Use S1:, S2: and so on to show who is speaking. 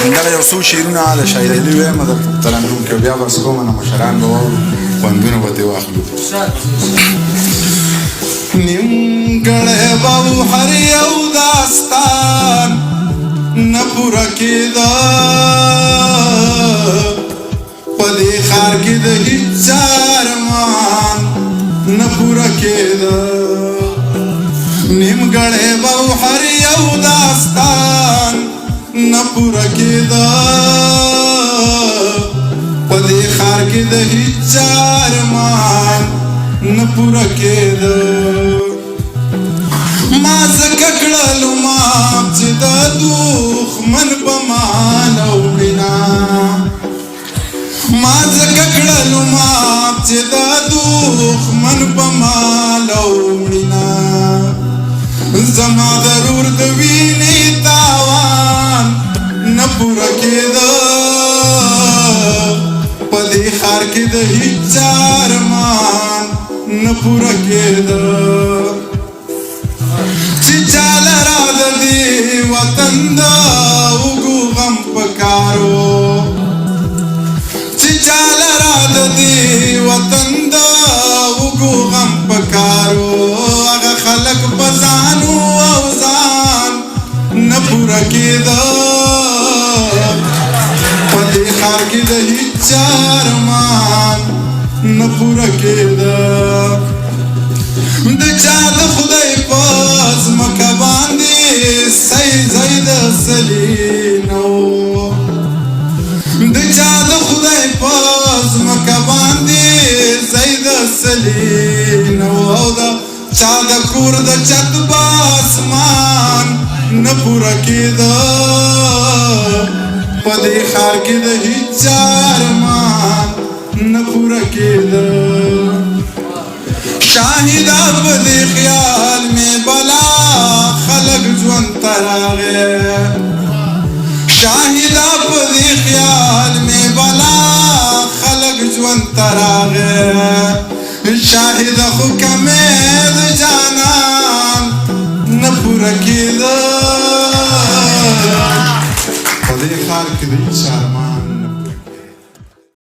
S1: دغه یو څو شعرونه د شاعري وایم د ترنم کې بیا بس کوم نه مشران به واورو خوندونه به ترې واخلو نیمګړی به و هر یو داستان نه پوره کېده په دې ښار کې د هېچا ارمان نه پوره کېده نیمګړی به و هر یو داستان نه پوره کېده په دې ښار کې د هېچا ارمان نه پوره کېده ما ځکه کړلو ماف چې د دښمن په مال وړینه ما ځکه کړلو ماف چې د دښمن په مال وړینه زما ضرور د وینې تاوان نه پوره کېده په دې ښار کې د هېچا ارمان نه پوره کېده چې چا لره د دې وطن د اوږو غم پکارو چې چا لره د دې وطن د اوږو غم پکارو هغه خلک په ځانو او ځان نه پوره کېده په دې ښار کې د هېچا ارمان نه پوره کېده د چا د خدای په ځمکه باندې ځای د سلي نه و د چا د خدای په ځمکه باندې ځای د سلي نه و او د چا د کور د چت به اسمان نه پوره کېده په دې ښار کې د هېچا ارمان نه پوره کېده شاهده په دې خیال مې بلا خلک ژوند ته راغی شاهده په دې خیال مې بلا خلک ژوند ته راغی شاهده خو کمې د جانان نه پوره کېده په دې ښار کې د هېچا ارمان